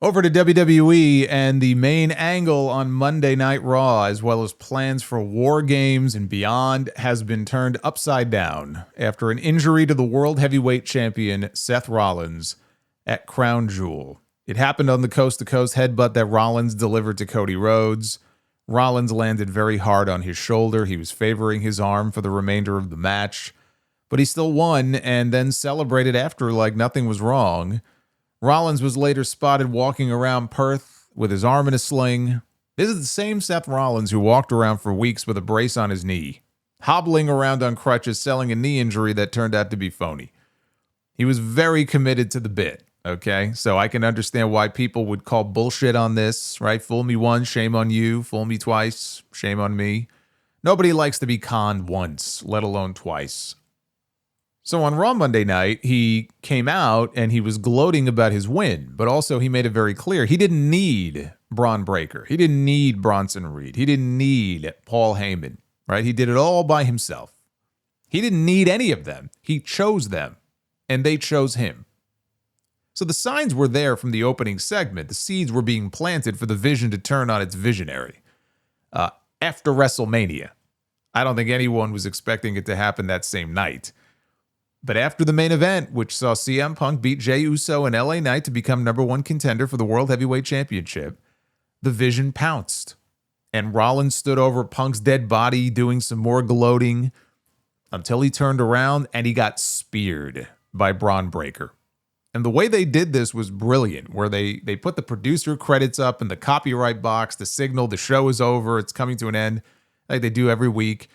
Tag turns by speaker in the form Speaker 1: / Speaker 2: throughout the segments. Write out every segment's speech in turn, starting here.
Speaker 1: Over to WWE and the main angle on Monday Night Raw, as well as plans for War Games and beyond, has been turned upside down after an injury to the World Heavyweight Champion Seth Rollins at Crown Jewel. It happened on the coast-to-coast headbutt that Rollins delivered to Cody Rhodes. Rollins landed very hard on his shoulder. He was favoring his arm for the remainder of the match, but he still won and then celebrated after like nothing was wrong. Rollins was later spotted walking around Perth with his arm in a sling. This is the same Seth Rollins who walked around for weeks with a brace on his knee, hobbling around on crutches, selling a knee injury that turned out to be phony. He was very committed to the bit, okay? So I can understand why people would call bullshit on this, right? Fool me once, shame on you. Fool me twice, shame on me. Nobody likes to be conned once, let alone twice. So on Raw Monday night, he came out and he was gloating about his win, but also he made it very clear he didn't need Bron Breakker. He didn't need Bronson Reed. He didn't need Paul Heyman, right? He did it all by himself. He didn't need any of them. He chose them, and they chose him. So the signs were there from the opening segment. The seeds were being planted for the vision to turn on its visionary. After WrestleMania, I don't think anyone was expecting it to happen that same night. But after the main event, which saw CM Punk beat Jey Uso and LA Knight to become #1 contender for the World Heavyweight Championship, the vision pounced. And Rollins stood over Punk's dead body doing some more gloating until he turned around and he got speared by Bron Breakker. And the way they did this was brilliant, where they put the producer credits up in the copyright box to signal the show is over, it's coming to an end, like they do every week.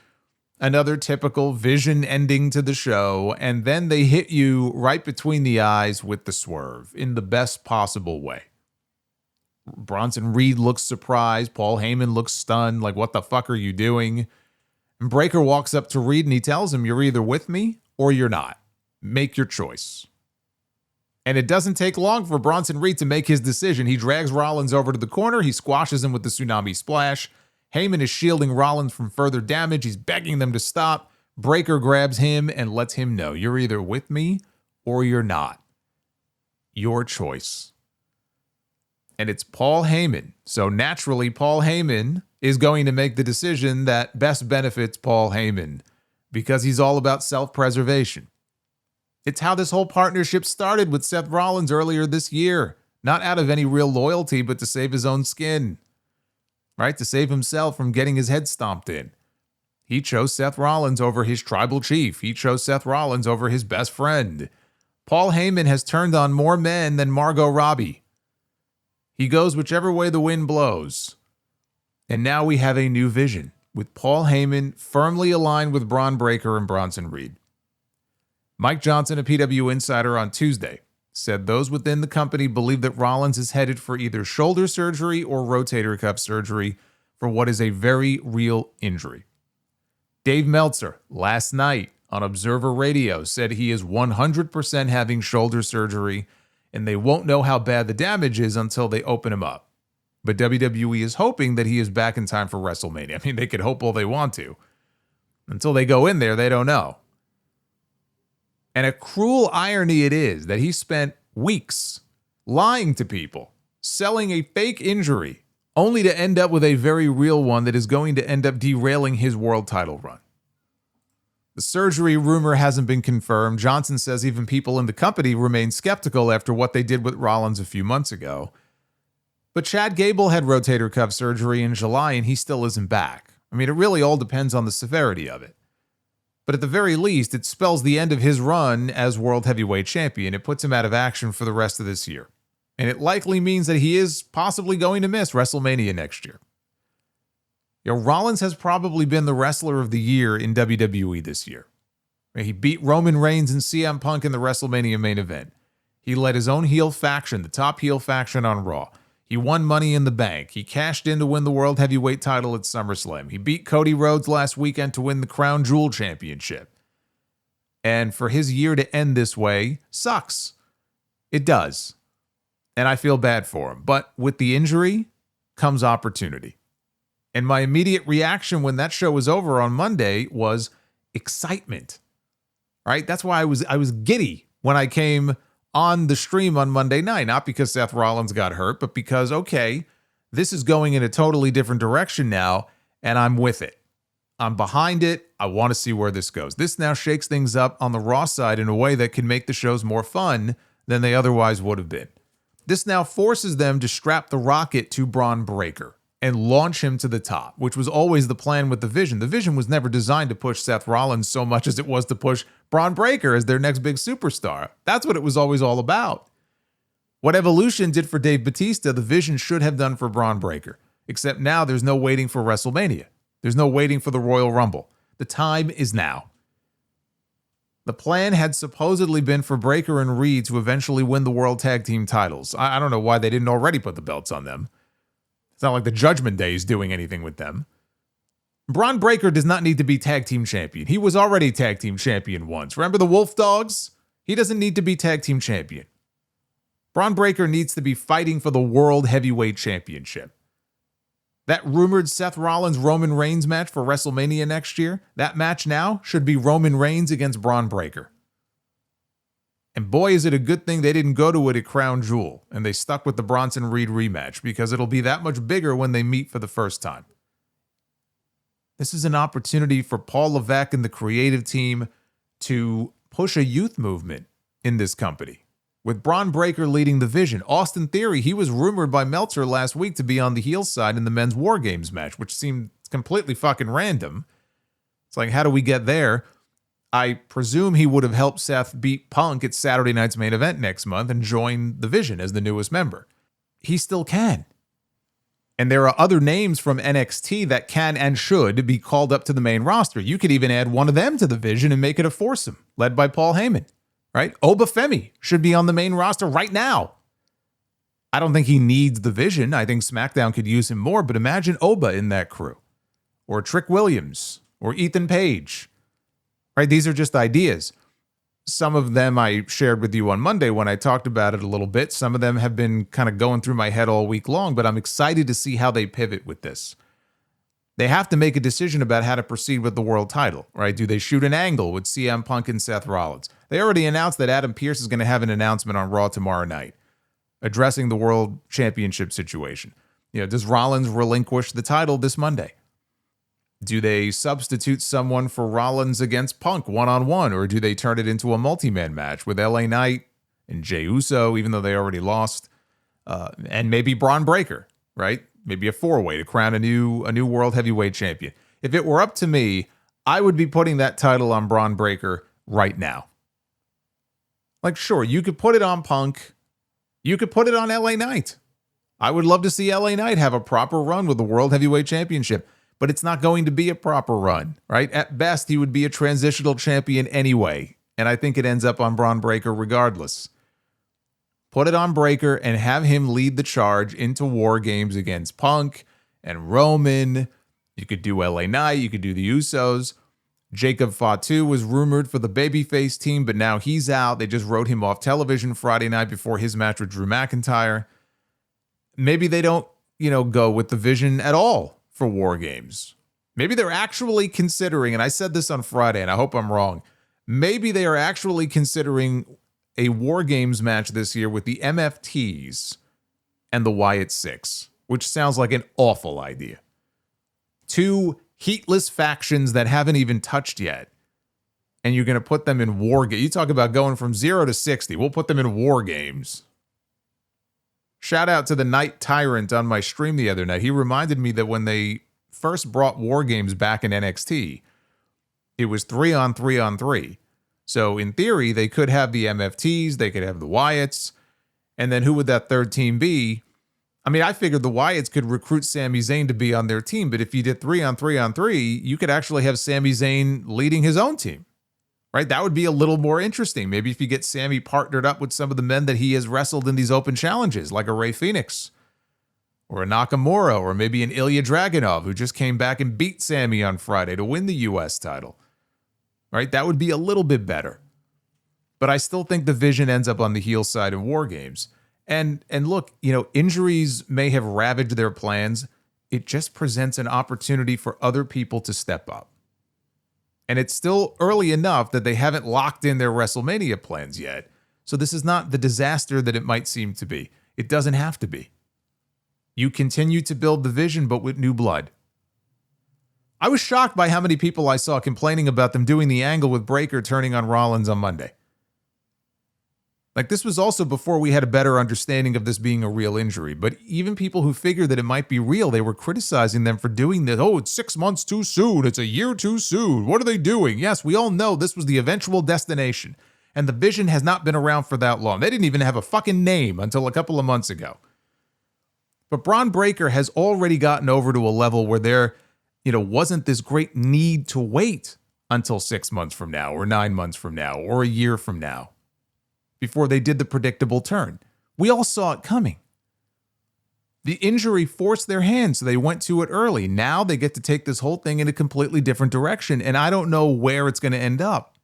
Speaker 1: Another typical vision ending to the show, and then they hit you right between the eyes with the swerve in the best possible way. Bronson Reed looks surprised. Paul Heyman looks stunned, like, what the fuck are you doing? And Breakker walks up to Reed and he tells him, you're either with me or you're not. Make your choice. And it doesn't take long for Bronson Reed to make his decision. He drags Rollins over to the corner. He squashes him with the tsunami splash. Heyman is shielding Rollins from further damage. He's begging them to stop. Breakker grabs him and lets him know, you're either with me or you're not. Your choice. And it's Paul Heyman. So naturally, Paul Heyman is going to make the decision that best benefits Paul Heyman because he's all about self-preservation. It's how this whole partnership started with Seth Rollins earlier this year. Not out of any real loyalty, but to save his own skin. Right? To save himself from getting his head stomped in. He chose Seth Rollins over his tribal chief. He chose Seth Rollins over his best friend. Paul Heyman has turned on more men than Margot Robbie. He goes whichever way the wind blows. And now we have a new vision, with Paul Heyman firmly aligned with Bron Breakker and Bronson Reed. Mike Johnson, a PW Insider, on Tuesday, said those within the company believe that Rollins is headed for either shoulder surgery or rotator cuff surgery for what is a very real injury. Dave Meltzer, last night on Observer Radio, said he is 100% having shoulder surgery, and they won't know how bad the damage is until they open him up. But WWE is hoping that he is back in time for WrestleMania. I mean, they could hope all they want to. Until they go in there, they don't know. And a cruel irony it is that he spent weeks lying to people, selling a fake injury, only to end up with a very real one that is going to end up derailing his world title run. The surgery rumor hasn't been confirmed. Johnson says even people in the company remain skeptical after what they did with Rollins a few months ago. But Chad Gable had rotator cuff surgery in July and he still isn't back. I mean, it really all depends on the severity of it. But at the very least, it spells the end of his run as World Heavyweight Champion. It puts him out of action for the rest of this year. And it likely means that he is possibly going to miss WrestleMania next year. You know, Rollins has probably been the wrestler of the year in WWE this year. He beat Roman Reigns and CM Punk in the WrestleMania main event. He led his own heel faction, the top heel faction on Raw. He won Money in the Bank. He cashed in to win the World Heavyweight title at SummerSlam. He beat Cody Rhodes last weekend to win the Crown Jewel Championship. And for his year to end this way sucks. It does. And I feel bad for him. But with the injury comes opportunity. And my immediate reaction when that show was over on Monday was excitement. Right? That's why I was giddy when I came on the stream on Monday night, not because Seth Rollins got hurt, but because, okay, this is going in a totally different direction now, and I'm with it. I'm behind it. I want to see where this goes. This now shakes things up on the Raw side in a way that can make the shows more fun than they otherwise would have been. This now forces them to strap the rocket to Bron Breakker and launch him to the top, which was always the plan with the Vision. The Vision was never designed to push Seth Rollins so much as it was to push Bron Breakker as their next big superstar. That's what it was always all about. What Evolution did for Dave Bautista, the Vision should have done for Bron Breakker. Except now there's no waiting for WrestleMania. There's no waiting for the Royal Rumble. The time is now. The plan had supposedly been for Breakker and Reed to eventually win the World Tag Team titles. I don't know why they didn't already put the belts on them. It's not like the Judgment Day is doing anything with them. Bron Breakker does not need to be tag team champion. He was already tag team champion once. Remember the Wolf Dogs? He doesn't need to be tag team champion. Bron Breakker needs to be fighting for the World Heavyweight Championship. That rumored Seth Rollins-Roman Reigns match for WrestleMania next year, that match now should be Roman Reigns against Bron Breakker. And boy, is it a good thing they didn't go to it at Crown Jewel and they stuck with the Bronson Reed rematch, because it'll be that much bigger when they meet for the first time. This is an opportunity for Paul Levesque and the creative team to push a youth movement in this company. With Bron Breakker leading the Vision, Austin Theory, he was rumored by Meltzer last week to be on the heel side in the men's War Games match, which seemed completely fucking random. It's like, how do we get there? I presume he would have helped Seth beat Punk at Saturday night's main event next month and join the Vision as the newest member. He still can. And there are other names from NXT that can and should be called up to the main roster. You could even add one of them to the Vision and make it a foursome, led by Paul Heyman, right? Oba Femi should be on the main roster right now. I don't think he needs the Vision. I think SmackDown could use him more, but imagine Oba in that crew. Or Trick Williams, or Ethan Page. Right, these are just ideas. Some of them I shared with you on Monday when I talked about it a little bit. Some of them have been kind of going through my head all week long, but I'm excited to see how they pivot with this. They have to make a decision about how to proceed with the world title, right? Do they shoot an angle with CM Punk and Seth Rollins? They already announced that Adam Pearce is going to have an announcement on Raw tomorrow night addressing the world championship situation. Does Rollins relinquish the title this Monday? Do they substitute someone for Rollins against Punk one-on-one, or do they turn it into a multi-man match with LA Knight and Jey Uso, even though they already lost, and maybe Bron Breakker, right? Maybe a four-way to crown a new world heavyweight champion. If it were up to me, I would be putting that title on Bron Breakker right now. Like, sure, you could put it on Punk. You could put it on LA Knight. I would love to see LA Knight have a proper run with the World Heavyweight Championship, but it's not going to be a proper run, right? At best, he would be a transitional champion anyway, and I think it ends up on Bron Breakker regardless. Put it on Breakker and have him lead the charge into War Games against Punk and Roman. You could do LA Knight, you could do the Usos. Jacob Fatu was rumored for the babyface team, but now he's out. They just wrote him off television Friday night before his match with Drew McIntyre. Maybe they don't, go with the Vision at all for War Games. Maybe they're actually considering, and I said this on Friday, and I hope I'm wrong, maybe they are actually considering a War Games match this year with the MFTs and the Wyatt Six, which sounds like an awful idea. Two heatless factions that haven't even touched yet, and you're going to put them in War Games. You talk about going from 0 to 60. We'll put them in War Games. Shout out to the Night Tyrant on my stream the other night. He reminded me that when they first brought War Games back in NXT, it was 3-on-3-on-3. So in theory, they could have the MFTs, they could have the Wyatts, and then who would that third team be? I mean, I figured the Wyatts could recruit Sami Zayn to be on their team, but if you did 3-on-3-on-3, you could actually have Sami Zayn leading his own team. Right? That would be a little more interesting. Maybe if you get Sammy partnered up with some of the men that he has wrestled in these open challenges, like a Rey Fenix or a Nakamura, or maybe an Ilya Dragunov, who just came back and beat Sammy on Friday to win the U.S. title. Right? That would be a little bit better. But I still think the Vision ends up on the heel side in War Games. And look, injuries may have ravaged their plans. It just presents an opportunity for other people to step up. And it's still early enough that they haven't locked in their WrestleMania plans yet. So this is not the disaster that it might seem to be. It doesn't have to be. You continue to build the vision, but with new blood. I was shocked by how many people I saw complaining about them doing the angle with Breakker turning on Rollins on Monday. Like, this was also before we had a better understanding of this being a real injury. But even people who figured that it might be real, they were criticizing them for doing this. Oh, it's 6 months too soon. It's a year too soon. What are they doing? Yes, we all know this was the eventual destination. And the vision has not been around for that long. They didn't even have a fucking name until a couple of months ago. But Bron Breakker has already gotten over to a level where there, wasn't this great need to wait until 6 months from now or 9 months from now or a year from now before they did the predictable turn. We all saw it coming. The injury forced their hand, so they went to it early. Now they get to take this whole thing in a completely different direction, and I don't know where it's going to end up.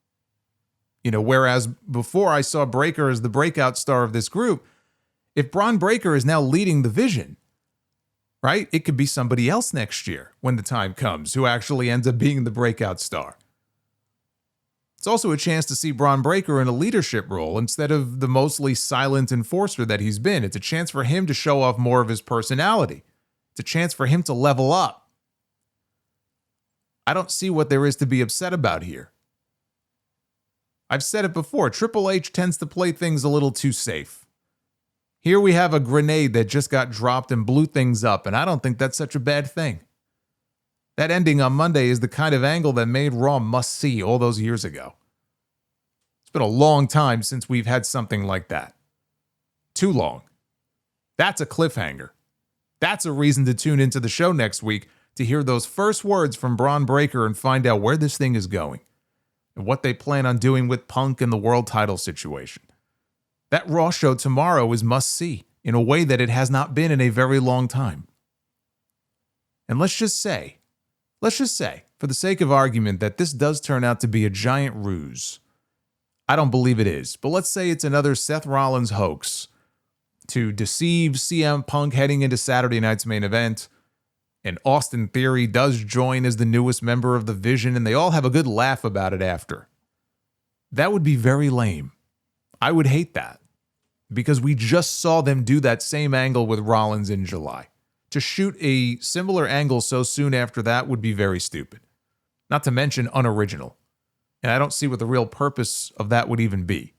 Speaker 1: Whereas before I saw Breakker as the breakout star of this group, if Bron Breakker is now leading the vision, right, it could be somebody else next year when the time comes who actually ends up being the breakout star. It's also a chance to see Bron Breakker in a leadership role instead of the mostly silent enforcer that he's been. It's a chance for him to show off more of his personality. It's a chance for him to level up. I don't see what there is to be upset about here. I've said it before, Triple H tends to play things a little too safe. Here we have a grenade that just got dropped and blew things up, and I don't think that's such a bad thing. That ending on Monday is the kind of angle that made Raw must-see all those years ago. It's been a long time since we've had something like that. Too long. That's a cliffhanger. That's a reason to tune into the show next week to hear those first words from Bron Breakker and find out where this thing is going and what they plan on doing with Punk and the world title situation. That Raw show tomorrow is must-see in a way that it has not been in a very long time. And let's just say, for the sake of argument, that this does turn out to be a giant ruse. I don't believe it is, but let's say it's another Seth Rollins hoax to deceive CM Punk heading into Saturday night's main event, and Austin Theory does join as the newest member of the Vision, and they all have a good laugh about it after. That would be very lame. I would hate that, because we just saw them do that same angle with Rollins in July. To shoot a similar angle so soon after that would be very stupid. Not to mention unoriginal. And I don't see what the real purpose of that would even be.